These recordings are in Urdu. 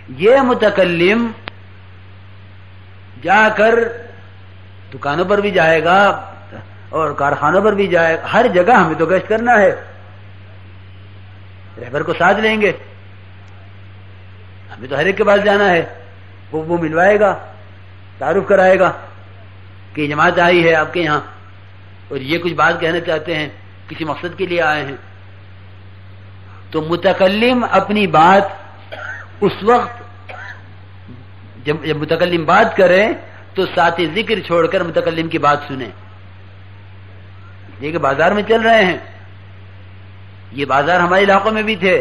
یہ متکلم جا کر دکانوں پر بھی جائے گا اور کارخانوں پر بھی جائے گا، ہر جگہ ہمیں تو گشت کرنا ہے، رہبر کو ساتھ لیں گے، ہمیں تو ہر ایک کے پاس جانا ہے، وہ ملوائے گا، تعارف کرائے گا کہ جماعت آئی ہے آپ کے یہاں اور یہ کچھ بات کہنا چاہتے ہیں، کسی مقصد کے لیے آئے ہیں۔ تو متکلم اپنی بات اس وقت جب متکلم بات کرے تو ساتھی ذکر چھوڑ کر متکلم کی بات سنیں۔ یہ کہ بازار میں چل رہے ہیں، یہ بازار ہمارے علاقوں میں بھی تھے،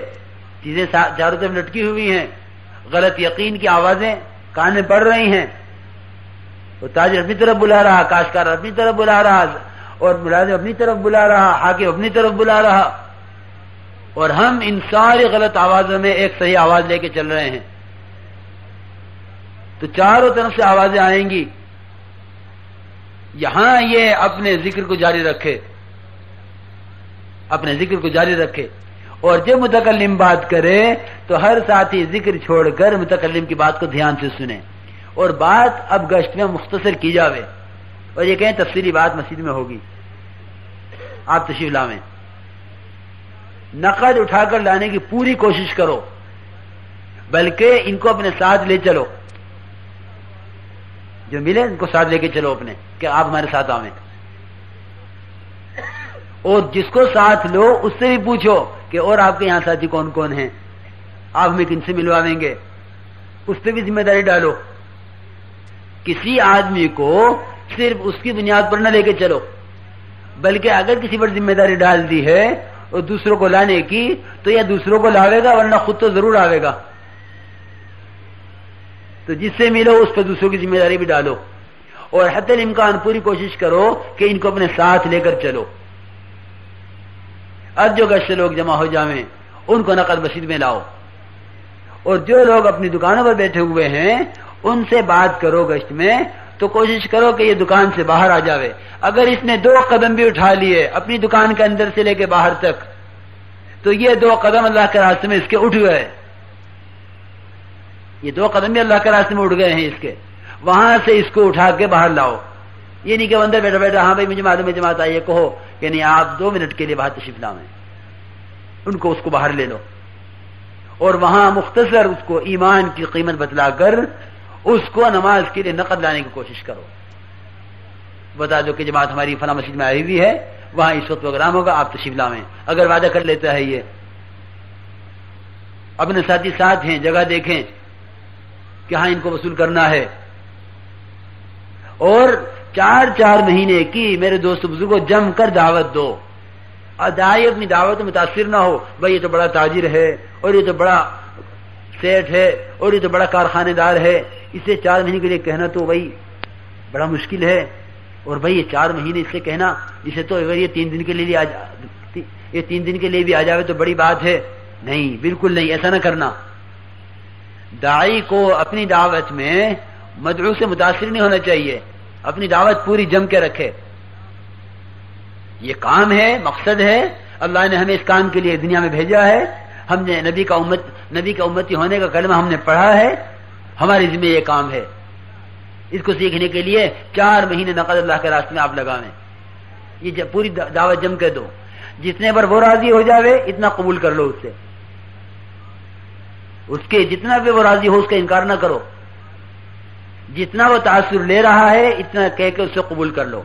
چیزیں چاروں طرف لٹکی ہوئی ہیں، غلط یقین کی آوازیں کان میں پڑ رہی ہیں، وہ تاجر اپنی طرف بلا رہا، کاشتکار اپنی طرف بلا رہا، اور ملازم اپنی طرف بلا رہا، حاکم اپنی طرف بلا رہا، اور ہم ان ساری غلط آوازوں میں ایک صحیح آواز لے کے چل رہے ہیں۔ تو چاروں طرف سے آوازیں آئیں گی، یہاں یہ اپنے ذکر کو جاری رکھے، اپنے ذکر کو جاری رکھے، اور جب متکلم بات کرے تو ہر ساتھی ذکر چھوڑ کر متکلم کی بات کو دھیان سے سنے، اور بات اب گشت میں مختصر کی جاوے، اور یہ کہیں تفصیلی بات مسجد میں ہوگی، آپ تشریف لاویں، نقد اٹھا کر لانے کی پوری کوشش کرو، بلکہ ان کو اپنے ساتھ لے چلو، جو ملے ان کو ساتھ لے کے چلو اپنے، کہ آپ ہمارے ساتھ آویں، اور جس کو ساتھ لو اس سے بھی پوچھو کہ اور آپ کے یہاں ساتھی کون کون ہیں، آپ ہمیں کن سے ملواویں گے، اس پہ بھی ذمہ داری ڈالو۔ کسی آدمی کو صرف اس کی بنیاد پر نہ لے کے چلو، بلکہ اگر کسی پر ذمہ داری ڈال دی ہے اور دوسروں کو لانے کی تو یہ دوسروں کو لاوے گا، ورنہ خود تو ضرور آوے گا۔ تو جس سے ملو اس پہ دوسروں کی ذمہ داری بھی ڈالو، اور حتی الامکان پوری کوشش کرو کہ ان کو اپنے ساتھ لے کر چلو۔ اب جو گشت لوگ جمع ہو جاویں ان کو نقد مسجد میں لاؤ، اور جو لوگ اپنی دکانوں پر بیٹھے ہوئے ہیں ان سے بات کرو گشت میں، تو کوشش کرو کہ یہ دکان سے باہر آ جاوے۔ اگر اس نے 2 قدم بھی اٹھا لیے اپنی دکان کے اندر سے لے کے باہر تک، تو یہ 2 قدم اللہ کے راستے میں اس کے اٹھ گئے، یہ 2 قدم بھی اللہ کے راستے میں اٹھ گئے ہیں اس کے، وہاں سے اس کو اٹھا کے باہر لاؤ۔ یہ نہیں کہ اندر بیٹھا بیٹھا ہاں بھائی مجھے معلوم ہے جماعت آئیے کہو کہ نہیں، آپ 2 منٹ کے لیے باہر تشریف لاویں، ان کو اس کو باہر لے لو، اور وہاں مختصر اس کو ایمان کی قیمت بتلا کر اس کو نماز کے لیے نقد لانے کی کوشش کرو، بتا دو کہ جماعت ہماری فلاں مسجد میں آئی ہوئی ہے، وہاں اس وقت پروگرام ہوگا، آپ تشریف لاویں۔ اگر وعدہ کر لیتا ہے یہ، اپنے ساتھی ساتھ ہیں، جگہ دیکھیں کہ ہاں ان کو وصول کرنا ہے، اور 4 مہینے کی میرے دوست بزرگوں جم کر دعوت دو، داعی اپنی دعوت میں متاثر نہ ہو، بھائی یہ تو بڑا تاجر ہے، اور یہ تو بڑا سیٹ ہے، اور یہ تو بڑا کارخانے دار ہے، اسے 4 مہینے کے لیے کہنا تو بھائی بڑا مشکل ہے، اور بھائی یہ 4 مہینے اس سے کہنا، اسے تو اگر یہ 3 دن کے لیے یہ 3 دن کے لیے بھی آ جاوے تو بڑی بات ہے، نہیں، بالکل نہیں، ایسا نہ کرنا۔ داعی کو اپنی دعوت میں مدعو سے متاثر نہیں ہونا چاہیے، اپنی دعوت پوری جم کے رکھے، یہ کام ہے، مقصد ہے، اللہ نے ہمیں اس کام کے لیے دنیا میں بھیجا ہے، ہم نے نبی کا امتی ہونے کا کلمہ ہم نے پڑھا ہے، ہمارے ذمہ یہ کام ہے، اس کو سیکھنے کے لیے 4 مہینے نقد اللہ کے راستے میں آپ لگاویں، یہ پوری دعوت جم کے دو، جتنے پر وہ راضی ہو جاوے اتنا قبول کر لو، اس سے اس کے جتنا بھی وہ راضی ہو اس کا انکار نہ کرو، جتنا وہ تاثر لے رہا ہے اتنا کہہ کے اس سے قبول کر لو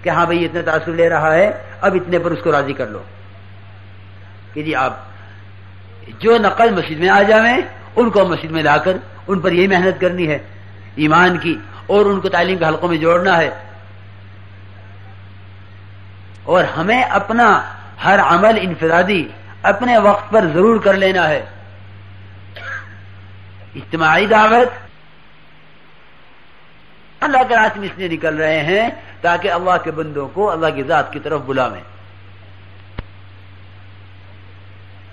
کہ ہاں بھائی اتنا تاثر لے رہا ہے، اب اتنے پر اس کو راضی کر لو کہ جی آپ جو نقل مسجد میں آ جاویں ان کو مسجد میں لا کر ان پر یہی محنت کرنی ہے ایمان کی، اور ان کو تعلیم کے حلقوں میں جوڑنا ہے، اور ہمیں اپنا ہر عمل انفرادی اپنے وقت پر ضرور کر لینا ہے۔ اجتماعی دعوت اللہ کے راستے میں اس لیے نکل رہے ہیں تاکہ اللہ کے بندوں کو اللہ کی ذات کی طرف بلاویں،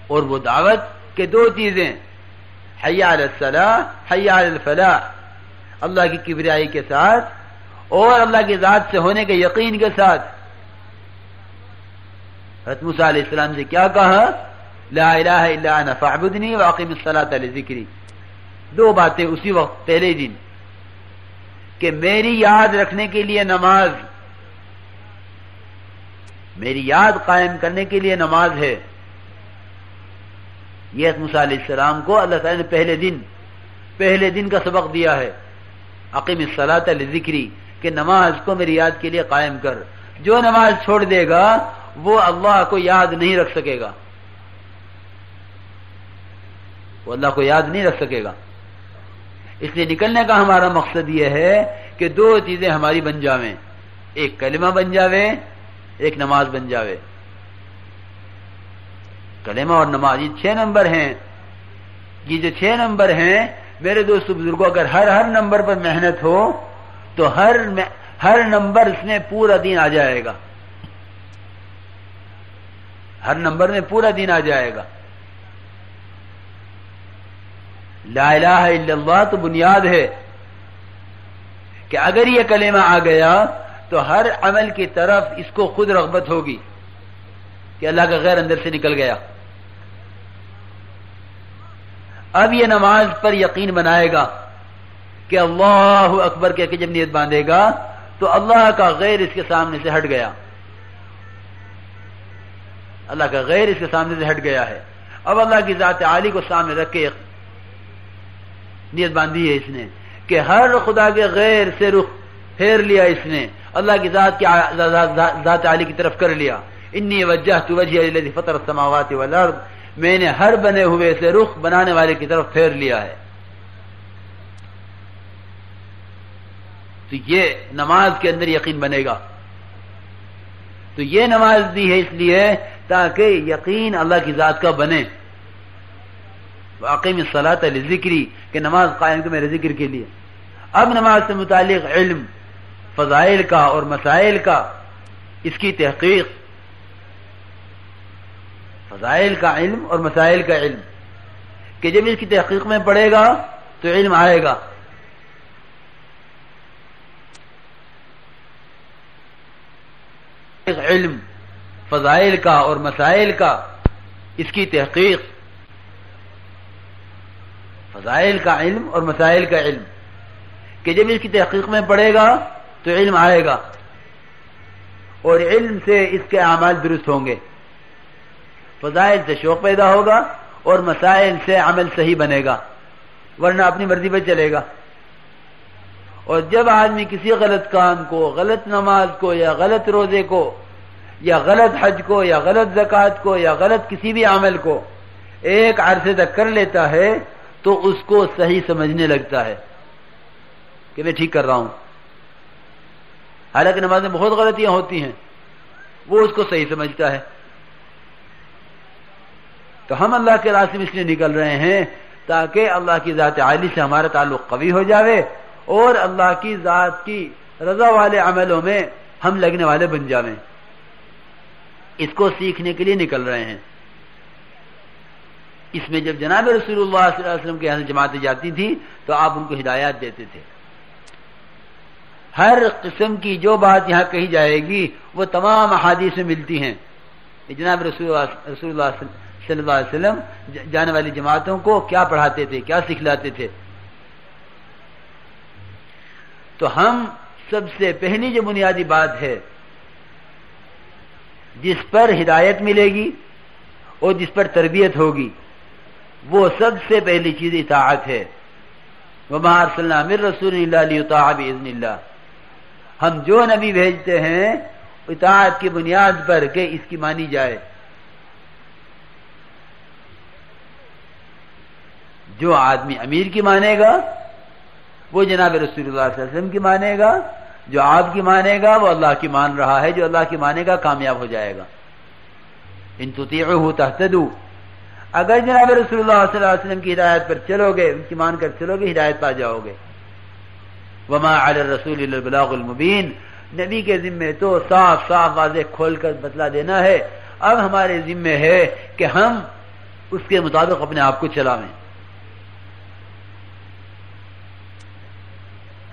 اور وہ دعوت کے 2 چیزیں، حی علی الصلاح، حی علی الفلاح، اللہ کی کبریائی کے ساتھ اور اللہ کی ذات سے ہونے کے یقین کے ساتھ۔ حضرت موسیٰ علیہ السلام سے کیا کہا لا الہ الا انا فاعبدنی واقم الصلاۃ لذکری. دو باتیں اسی وقت پہلے دن کہ میری یاد رکھنے کے لیے نماز، میری یاد قائم کرنے کے لیے نماز ہے. یہ موسیٰ علیہ السلام کو اللہ تعالیٰ نے پہلے دن کا سبق دیا ہے. اقیم الصلاۃ لذکری، کہ نماز کو میری یاد کے لیے قائم کر. جو نماز چھوڑ دے گا وہ اللہ کو یاد نہیں رکھ سکے گا، وہ اللہ کو یاد نہیں رکھ سکے گا. اس لیے نکلنے کا ہمارا مقصد یہ ہے کہ دو چیزیں ہماری بن جاویں، ایک کلمہ بن جاوے، ایک نماز بن جاوے. کلمہ اور نماز یہ 6 نمبر ہیں. یہ جو 6 نمبر ہیں میرے دوست بزرگوں، اگر ہر نمبر پر محنت ہو تو ہر نمبر اس میں پورا دین آ جائے گا. ہر نمبر میں پورا دین آ جائے گا. لا الہ الا اللہ تو بنیاد ہے کہ اگر یہ کلمہ آ گیا تو ہر عمل کی طرف اس کو خود رغبت ہوگی کہ اللہ کا غیر اندر سے نکل گیا. اب یہ نماز پر یقین بنائے گا کہ اللہ اکبر کہہ کے جب نیت باندھے گا تو اللہ کا غیر اس کے سامنے سے ہٹ گیا، اللہ کا غیر اس کے سامنے سے ہٹ گیا ہے. اب اللہ کی ذات عالی کو سامنے رکھ کے نیت باندھی ہے اس نے کہ ہر خدا کے غیر سے رخ پھیر لیا، اس نے اللہ کی ذات عالی کی طرف کر لیا. انی وجہت وجہی للذی فطر السماوات والارض، میں نے ہر بنے ہوئے سے رخ بنانے والے کی طرف پھیر لیا ہے. تو یہ نماز کے اندر یقین بنے گا. تو یہ نماز دی ہے اس لیے تاکہ یقین اللہ کی ذات کا بنے. واقیم الصلاۃ لذکری، کہ نماز قائم کرو میرے ذکر کے لیے. اب نماز سے متعلق علم، فضائل کا اور مسائل کا، اس کی تحقیق، فضائل کا علم اور مسائل کا علم، کہ جب اس کی تحقیق میں پڑے گا تو علم آئے گا. علم، فضائل کا اور مسائل کا، اس کی تحقیق، فضائل کا علم اور مسائل کا علم، کہ جب اس کی تحقیق میں پڑے گا تو علم آئے گا، اور علم سے اس کے اعمال درست ہوں گے. فضائل سے شوق پیدا ہوگا اور مسائل سے عمل صحیح بنے گا، ورنہ اپنی مرضی پہ چلے گا. اور جب آدمی کسی غلط کام کو، غلط نماز کو یا غلط روزے کو یا غلط حج کو یا غلط زکوٰۃ کو یا غلط کسی بھی عمل کو ایک عرصے تک کر لیتا ہے تو اس کو صحیح سمجھنے لگتا ہے کہ میں ٹھیک کر رہا ہوں، حالانکہ نماز میں بہت غلطیاں ہوتی ہیں، وہ اس کو صحیح سمجھتا ہے. تو ہم اللہ کے راستے میں اس لیے نکل رہے ہیں تاکہ اللہ کی ذات عالی سے ہمارا تعلق قوی ہو جاوے اور اللہ کی ذات کی رضا والے عملوں میں ہم لگنے والے بن جاویں. اس کو سیکھنے کے لیے نکل رہے ہیں. اس میں جب جناب رسول اللہ صلی اللہ علیہ وسلم کے یہاں سے جماعتیں جاتی تھی تو آپ ان کو ہدایات دیتے تھے. ہر قسم کی جو بات یہاں کہی جائے گی وہ تمام احادیث میں ملتی ہیں. جناب رسول اللہ صلی اللہ علیہ وسلم جانے والی جماعتوں کو کیا پڑھاتے تھے، کیا سکھلاتے تھے. تو ہم سب سے پہلی جو بنیادی بات ہے جس پر ہدایت ملے گی اور جس پر تربیت ہوگی وہ سب سے پہلی چیز اطاعت ہے. وما ارسلنا من رسول الا لیطاع باذن اللہ. ہم جو نبی بھیجتے ہیں اطاعت کی بنیاد پر کہ اس کی مانی جائے. جو آدمی امیر کی مانے گا وہ جناب رسول اللہ صلی اللہ علیہ وسلم کی مانے گا، جو آپ کی مانے گا وہ اللہ کی مان رہا ہے، جو اللہ کی مانے گا کامیاب ہو جائے گا. ان تطیعوہ تہتدوا، اگر جناب رسول اللہ صلی اللہ علیہ وسلم کی ہدایت پر چلو گے، ان کی مان کر چلو گے، ہدایت پا جاؤ گے. وما علی الرسول الا البلاغ المبین، نبی کے ذمے تو صاف صاف واضح کھول کر بتلا دینا ہے. اب ہمارے ذمے ہے کہ ہم اس کے مطابق اپنے آپ کو چلائیں،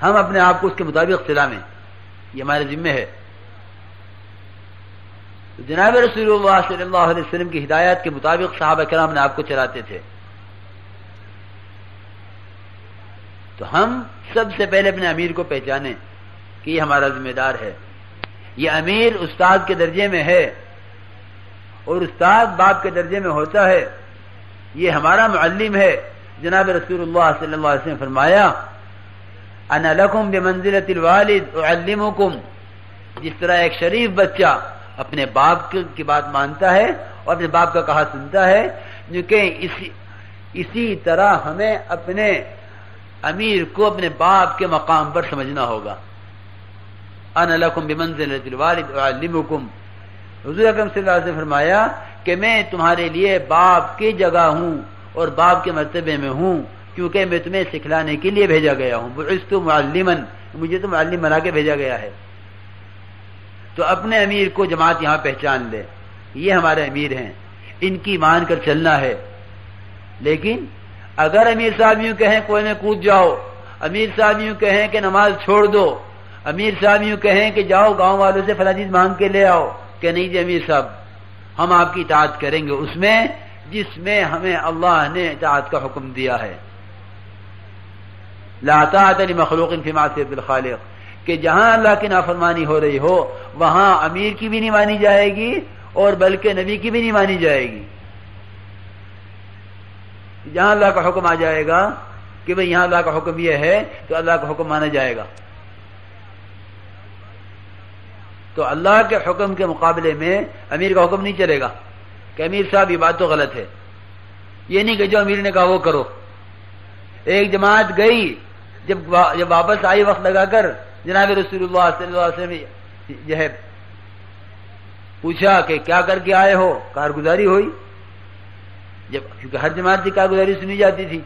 ہم اپنے آپ کو اس کے مطابق چلائیں، یہ ہمارے ذمے ہے. تو جناب رسول اللہ صلی اللہ علیہ وسلم کی ہدایت کے مطابق صحابہ کرام نے آپ کو چلاتے تھے. تو ہم سب سے پہلے اپنے امیر کو پہچانیں کہ یہ ہمارا ذمہ دار ہے. یہ امیر استاد کے درجے میں ہے اور استاد باپ کے درجے میں ہوتا ہے. یہ ہمارا معلم ہے. جناب رسول اللہ صلی اللہ علیہ وسلم فرمایا انا لکم بمنزلۃ الوالد اعلمکم. جس طرح ایک شریف بچہ اپنے باپ کی بات مانتا ہے اور اپنے باپ کا کہا سنتا ہے، کیونکہ اسی طرح ہمیں اپنے امیر کو اپنے باپ کے مقام پر سمجھنا ہوگا. انا لکم بمنزلۃ الوالد اعلمکم. حضور اکرم صلی اللہ علیہ وسلم فرمایا کہ میں تمہارے لیے باپ کی جگہ ہوں اور باپ کے مرتبے میں ہوں، کیونکہ میں تمہیں سکھلانے کے لیے بھیجا گیا ہوں. بعثت معلما، مجھے تو معلم بنا کے بھیجا گیا ہے. تو اپنے امیر کو جماعت یہاں پہچان لے، یہ ہمارے امیر ہیں، ان کی مان کر چلنا ہے. لیکن اگر امیر صاحب یوں کہیں کوئی میں کود جاؤ، امیر صاحب یوں کہیں کہ نماز چھوڑ دو، امیر صاحب یوں کہیں کہ جاؤ گاؤں والوں سے فلاں چیز مانگ کے لے آؤ، کہ نہیں جی امیر صاحب ہم آپ کی اطاعت کریں گے اس میں جس میں ہمیں اللہ نے اطاعت کا حکم دیا ہے. لا طاعت لمخلوق فی معصیۃ الخالق، کہ جہاں اللہ کی نافرمانی ہو رہی ہو وہاں امیر کی بھی نہیں مانی جائے گی اور بلکہ نبی کی بھی نہیں مانی جائے گی. جہاں اللہ کا حکم آ جائے گا کہ بھئی یہاں اللہ کا حکم یہ ہے تو اللہ کا حکم مانا جائے گا. تو اللہ کے حکم کے مقابلے میں امیر کا حکم نہیں چلے گا کہ امیر صاحب یہ بات تو غلط ہے. یہ نہیں کہ جو امیر نے کہا وہ کرو. ایک جماعت گئی، جب واپس آئی وقت لگا کر جناب رسول اللہ صلی اللہ علیہ وسلم جو ہے پوچھا کہ کیا کر کے آئے ہو، کارگزاری ہوئی. جب کیونکہ ہر جماعت کی کارگزاری سنی جاتی تھی